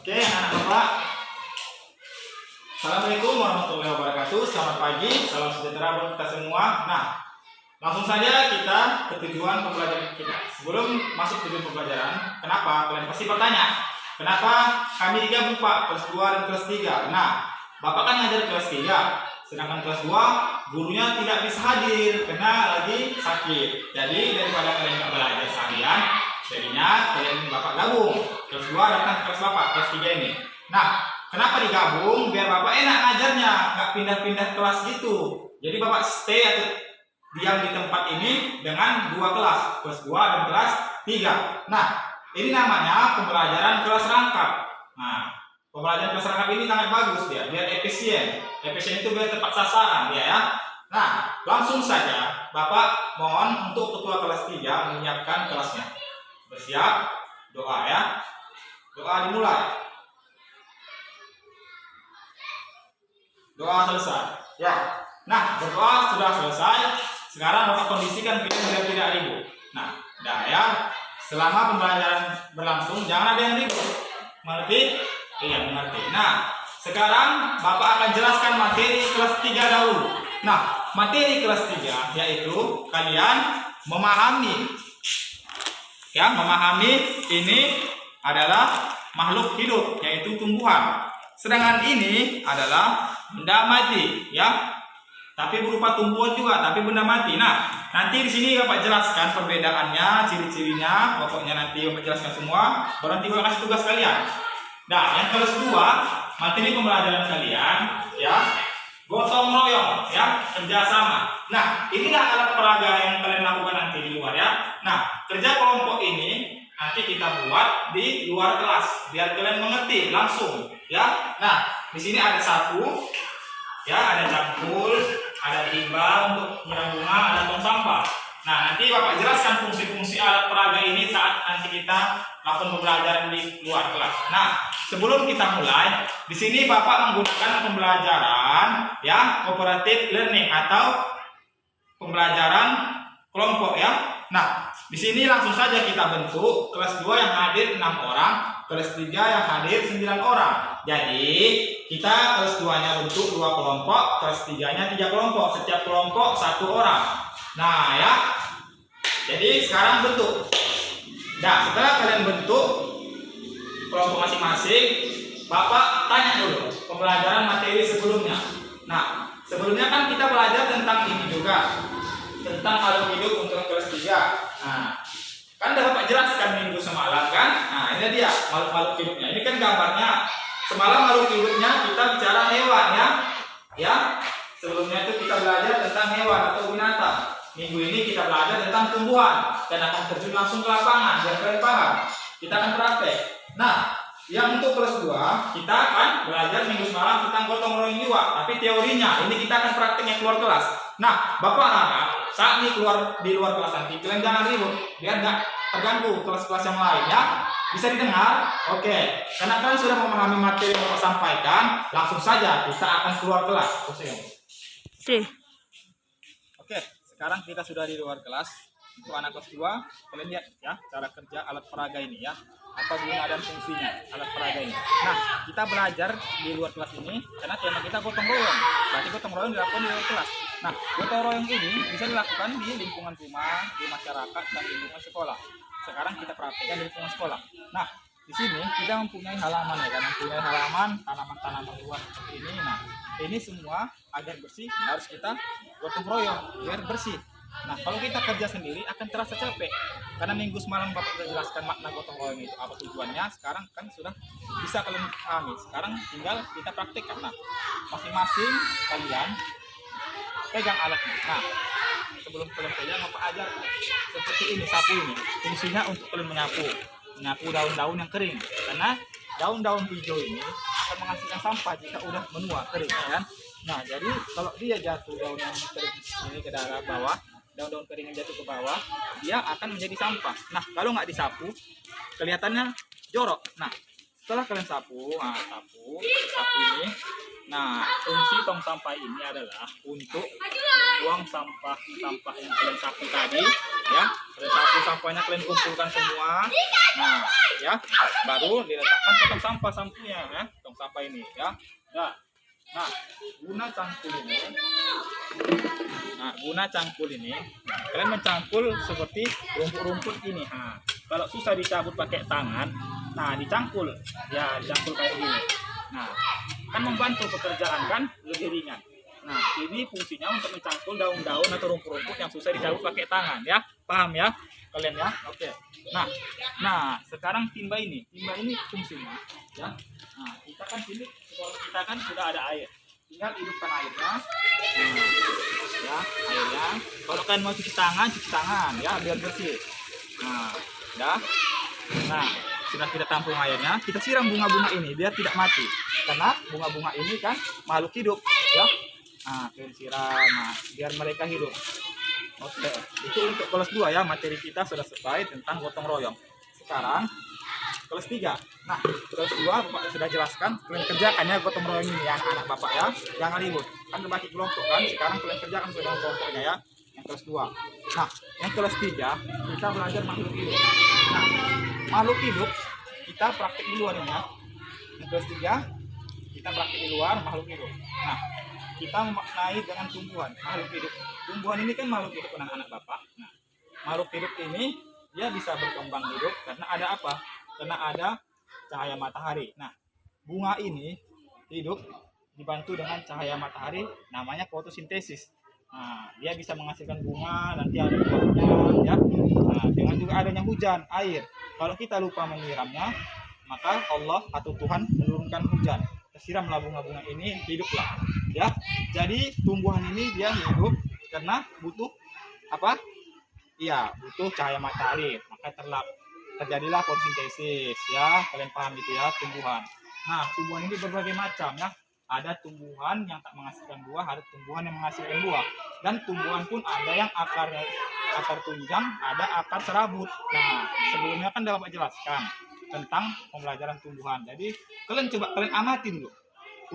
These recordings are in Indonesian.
Oke, anak bapak. Assalamualaikum warahmatullahi wabarakatuh. Selamat pagi, salam sejahtera buat kita semua. Nah, langsung saja kita ke tujuan pembelajaran kita. Sebelum masuk tujuan pembelajaran, kenapa? Kalian pasti bertanya, kenapa kami digabung Pak, kelas 2 dan kelas 3? Nah, bapak kan ngajar kelas 3, sedangkan kelas 2 gurunya tidak bisa hadir karena lagi sakit. Jadi daripada kalian nggak belajar seharian, jadinya kalian bapak gabung kelas 2 datang ke kelas bapak kelas 3 ini. Nah, kenapa digabung? Biar bapak enak ngajarnya, nggak pindah-pindah kelas gitu. Jadi bapak stay atau diam di tempat ini dengan dua kelas 2 dan kelas 3. Nah, ini namanya pembelajaran kelas rangkap. Nah, pembelajaran kelas rangkap ini sangat bagus dia, biar efisien. Efisien itu biar tepat sasaran dia ya. Nah, langsung saja bapak mohon untuk ketua kelas 3 menyiapkan kelasnya. Bersiap, doa ya. Doa dimulai. Doa selesai. Ya. Nah, berdoa sudah selesai. Sekarang bapak kondisikan kita biar tidak ribut. Nah, dah ya. Selama pembelajaran berlangsung jangan ada yang ribut. Mengerti? Iya, mengerti. Nah, sekarang bapak akan jelaskan materi kelas 3 dahulu. Nah, materi kelas 3 yaitu kalian memahami. Ya, memahami ini adalah makhluk hidup yaitu tumbuhan. Sedangkan ini adalah benda mati, ya. Tapi berupa tumbuhan juga, tapi benda mati. Nah, nanti di sini Bapak jelaskan perbedaannya, ciri-cirinya, pokoknya nanti Bapak jelaskan semua. Baru nanti Bapak kasih tugas kalian. Nah, yang kelas 2, materi pembelajaran kalian, ya, gotong royong, ya, kerjasama. Nah, inilah alat peraga yang kalian lakukan nanti di luar, ya. Nah, kerja kelompok ini nanti kita buat di luar kelas, biar kalian mengerti langsung, ya. Nah, di sini ada sapu, ya, ada cangkul, ada timba untuk menyiram bunga, ada tong sampah. Nah, nanti Bapak jelaskan fungsi-fungsi alat peraga ini saat nanti kita lakukan pembelajaran di luar kelas. Nah, sebelum kita mulai, di sini Bapak menggunakan pembelajaran ya cooperative learning atau pembelajaran kelompok ya. Nah, di sini langsung saja kita bentuk kelas 2 yang hadir 6 orang, kelas 3 yang hadir 9 orang. Jadi, kita kelas 2-nya bentuk 2 kelompok, kelas 3-nya 3 kelompok, setiap kelompok 1 orang. Nah, ya. Jadi, sekarang bentuk. Nah, setelah kalian bentuk kelompok masing-masing, Bapak tanya dulu pembelajaran materi sebelumnya. Nah, sebelumnya kan kita belajar tentang ini juga, tentang makhluk hidup untuk kelas 3. Nah, kan udah Bapak jelaskan minggu semalam kan? Nah, ini dia makhluk hidupnya. Ini kan gambarnya. Semalam makhluk hidupnya kita bicara hewan ya. Ya. Sebelumnya itu kita belajar tentang hewan atau binatang. Minggu ini kita belajar tentang tumbuhan dan akan terjun langsung ke lapangan biar kalian paham. Kita akan praktek. Nah, yang untuk kelas 2 kita akan belajar minggu semalam tentang gotong royong jiwa, tapi teorinya ini kita akan prakteknya keluar kelas. Nah, Bapak harap saat ini keluar di luar kelas nanti kalian jangan ribut biar nggak terganggu kelas-kelas yang lain ya. Bisa didengar? Oke. Karena kalian sudah memahami materi yang Bapak sampaikan, langsung saja kita akan keluar kelas. Oke, sekarang kita sudah di luar kelas. Untuk anak kelas 2, kalian lihat ya cara kerja alat peraga ini ya, apa guna dan fungsinya alat peraga ini. Nah, kita belajar di luar kelas ini karena tema kita gotong royong. Berarti gotong royong dilakukan di luar kelas. Nah, gotong royong ini bisa dilakukan di lingkungan rumah, di masyarakat, dan di lingkungan sekolah. Sekarang kita praktekkan di lingkungan sekolah. Nah, di sini kita mempunyai halaman ya kan, mempunyai halaman tanaman-tanaman luas seperti ini. Nah, ini semua agar bersih harus kita gotong royong biar bersih. Nah, kalau kita kerja sendiri akan terasa capek. Karena minggu semalam Bapak sudah jelaskan makna gotong royong itu, apa tujuannya. Sekarang kan sudah bisa kalian pahami. Sekarang tinggal kita praktikkan. Nah, masing-masing kalian pegang alatnya. Nah, sebelum kalian pegang Bapak ajar seperti ini, sapu ini. Fungsinya untuk kalian menyapu daun-daun yang kering. Karena daun-daun hijau ini akan menghasilkan sampah jika udah menua kering, ya kan? Nah, jadi kalau dia jatuh daun yang kering ini ke daerah bawah, daun-daun kering yang jatuh ke bawah, dia akan menjadi sampah. Nah, kalau nggak disapu, kelihatannya jorok. Nah, setelah kalian sapu ini. Nah, fungsi tong sampah ini adalah untuk buang sampah yang kalian sapu tadi, ya. Kalian sapu sampahnya, kalian kumpulkan semua. Nah, ya, baru diletakkan ke tong sampah sampahnya, ya, tong sampah ini, ya. Nah, guna cangkul ini, kalian mencangkul seperti rumput-rumput ini. Nah, kalau susah dicabut pakai tangan, nah dicangkul, ya dicangkul kayak gini. Nah, kan membantu pekerjaan kan, lebih ringan. Nah, ini fungsinya untuk mencangkul daun-daun atau rumput-rumput yang susah dicabut pakai tangan, ya. Paham ya kalian ya? Oke. Nah, sekarang timba ini fungsinya, ya. Nah, kita kan sini, sekolah kita kan sudah ada air. Tinggal hidupkan airnya. Nah, ya, airnya. Kalau kalian mau cuci tangan, ya, biar bersih. Nah, ya. Nah, sudah kita tampung airnya, kita siram bunga-bunga ini biar tidak mati. Karena bunga-bunga ini kan makhluk hidup, ya. Nah, kalian siram, nah, biar mereka hidup. Oke, itu untuk kelas 2 ya, materi kita sudah selesai tentang gotong royong. Sekarang kelas 3. Nah, kelas 2 Bapak sudah jelaskan, kalian kerjakan ya gotong royong ini ya anak-anak Bapak ya. Jangan ribut. Kan berbagi kelompok kan, sekarang kalian kerjakan sesuai kelompoknya ya. Yang kelas 2. Nah, yang kelas 3 kita belajar makhluk hidup. Nah, makhluk hidup kita praktik di luar ya. Yang kelas 3 kita praktik di luar makhluk hidup. Nah, kita memaknai dengan tumbuhan, makhluk hidup. Tumbuhan ini kan makhluk hidup anak-anak Bapak. Nah, makhluk hidup ini dia bisa berkembang hidup karena ada apa? Karena ada cahaya matahari. Nah, bunga ini hidup dibantu dengan cahaya matahari, namanya fotosintesis. Nah, dia bisa menghasilkan bunga, nanti ada buahnya, ya. Nah, dengan juga adanya hujan, air. Kalau kita lupa menyiramnya, maka Allah atau Tuhan menurunkan hujan. Siramlah bunga-bunga ini, hiduplah, ya. Jadi tumbuhan ini dia hidup karena butuh apa? Iya, butuh cahaya matahari, maka terjadilah fotosintesis, ya. Kalian paham gitu ya, tumbuhan. Nah, tumbuhan ini berbagai macam ya. Ada tumbuhan yang tak menghasilkan buah, ada tumbuhan yang menghasilkan buah. Dan tumbuhan pun ada yang akar tunjang, ada akar serabut. Nah, sebelumnya kan Bapak jelaskan tentang pembelajaran tumbuhan. Jadi kalian amati dulu.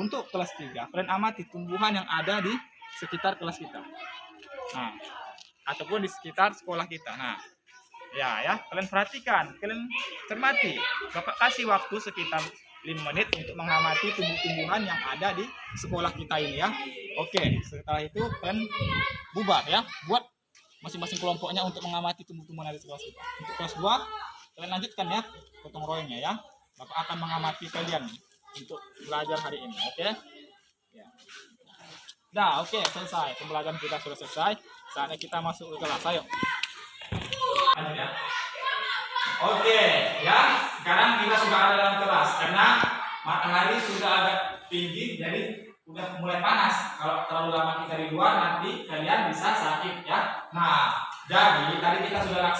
Untuk kelas 3, kalian amati tumbuhan yang ada di sekitar kelas kita. Nah, ataupun di sekitar sekolah kita. Nah, ya, kalian perhatikan, kalian cermati. Bapak kasih waktu sekitar 5 menit untuk mengamati tumbuh-tumbuhan yang ada di sekolah kita ini ya. Oke, setelah itu kalian bubar ya, buat masing-masing kelompoknya untuk mengamati tumbuh-tumbuhan dari sekolah kita. Untuk kelas 2, kalian lanjutkan ya gotong royongnya ya. Bapak akan mengamati kalian untuk belajar hari ini, oke? Ya. Nah, oke, selesai. Pembelajaran kita sudah selesai. Saatnya kita masuk ke kelas, ayo. Ya. Oke, ya. Sekarang kita sudah ada dalam kelas karena matahari sudah agak tinggi, jadi udah mulai panas. Kalau terlalu lama kita di luar, nanti kalian bisa sakit ya. Nah, jadi tadi kita sudah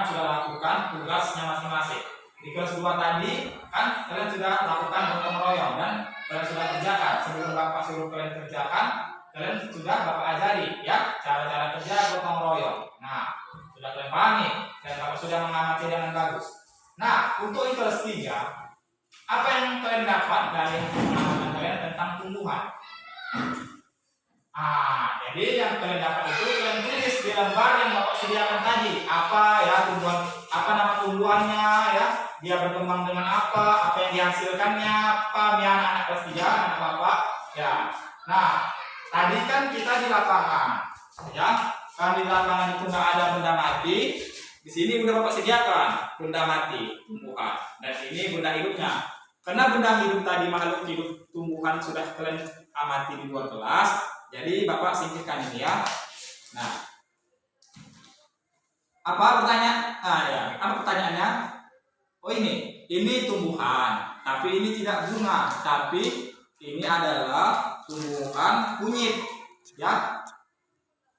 lakukan tugasnya masing-masing. Di kelas 2 tadi kan kalian sudah lakukan gotong royong dan kalian sudah kerjakan. Sebelum Bapak suruh kalian kerjakan, kalian sudah Bapak ajari ya cara-cara kerja gotong royong. Nah, sudah kalian pahami dan Bapak sudah mengamati dengan bagus. Nah, untuk yang kelas 3, apa yang kalian dapat dari pengalaman kalian tentang tumbuhan? Jadi yang kalian dapat itu kalian tulis di lembar yang Bapak sediakan tadi. Apa ya tumbuhan, apa nama tumbuhannya ya, dia berkembang dengan apa yang dihasilkannya, apa ya anak kelas 3, anak Bapak ya. Nah, tadi kan kita di lapangan ya, kan di lapangan itu nggak ada benda mati. Di sini udah Bapak sediakan benda mati tumbuhan dan ini benda hidupnya. Karena benda hidup tadi, makhluk hidup tumbuhan sudah kalian amati di luar kelas, jadi Bapak singkirkan ini ya. Nah, apa pertanyaannya? Oh, ini tumbuhan, tapi ini tidak bunga, tapi ini adalah tumbuhan kunyit ya,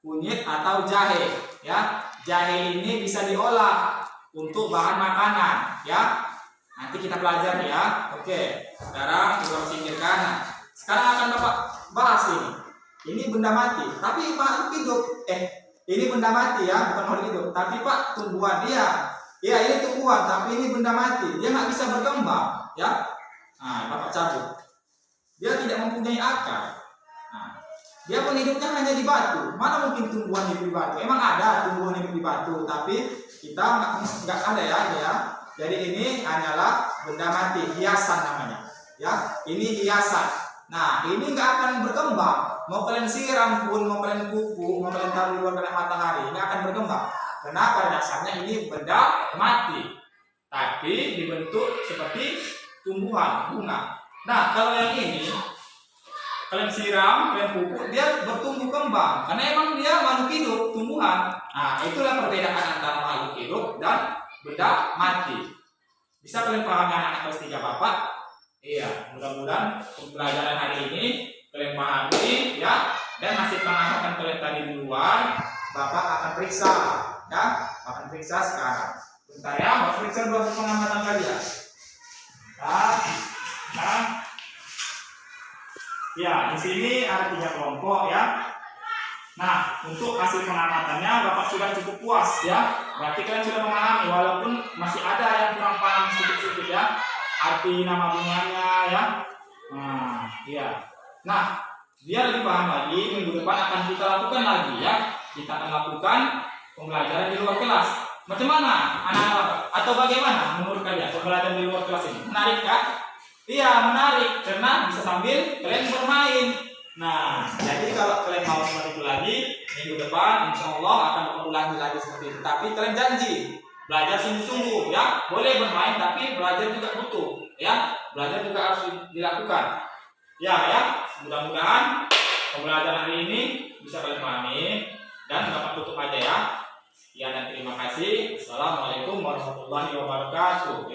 kunyit atau jahe ya. Jahe ini bisa diolah untuk bahan makanan ya. Nanti kita belajar ya. Oke, sekarang kita singkirkan. Nah, sekarang akan Bapak bahas ini. Ini benda mati, tapi makhluk hidup. Ini benda mati ya, bukan makhluk hidup. Tapi Pak, tumbuhan dia. Ya, ini tumbuhan, tapi ini benda mati. Dia nggak bisa berkembang ya. Nah, Bapak cabut. Dia tidak mempunyai akar. Nah, Dia pun hidupnya hanya di batu. Mana mungkin tumbuhan hidup di batu? Emang ada tumbuhan hidup di batu, tapi kita nggak ada ya ini ya. Jadi ini hanyalah benda mati, hiasan namanya. Ya, ini hiasan. Nah, ini nggak akan berkembang. Mau kalian siram pun, mau kalian pupuk, mau kalian taruh di luar kena matahari, nggak akan berkembang. Karena pada dasarnya ini benda mati, tapi dibentuk seperti tumbuhan, bunga. Nah, kalau yang ini kalian siram, kalian pupuk, dia bertumbuh kembang. Karena emang dia makhluk hidup, tumbuhan. Nah, itulah perbedaan antara makhluk hidup dan benda mati. Bisa kalian pahami anak-anak kelas 3 Bapak? Iya, mudah-mudahan pembelajaran hari ini kalian pahami ya. Dan hasil pengamatan kalian tadi di luar, Bapak akan periksa ya, akan periksa sekarang. Bentar ya, Bapak periksa dua pengamatan kalian. Nah. Ya, di sini ada 3 kelompok ya. Nah, untuk hasil pengamatannya Bapak sudah cukup puas ya. Berarti kalian sudah memahami, walaupun masih ada yang kurang paham sedikit-sedikit ya. Arti nama bunganya ya. Nah, iya. Nah, biar lebih paham lagi, minggu depan akan kita lakukan lagi ya. Kita akan lakukan pembelajaran di luar kelas. Macam mana anak-anak? Atau bagaimana menurut kalian pembelajaran di luar kelas ini? Menarik kan? Iya, menarik karena bisa sambil kalian bermain. Nah, jadi kalau kalian mau seperti itu lagi, minggu depan insya Allah akan mengulangi lagi seperti itu. Tapi kalian janji belajar sungguh-sungguh ya. Boleh bermain tapi belajar juga butuh ya. Belajar juga harus dilakukan. Ya. Mudah-mudahan pembelajaran hari ini bisa kalian pahami dan dapat tutup aja ya. Sekian dan terima kasih. Assalamualaikum warahmatullahi wabarakatuh.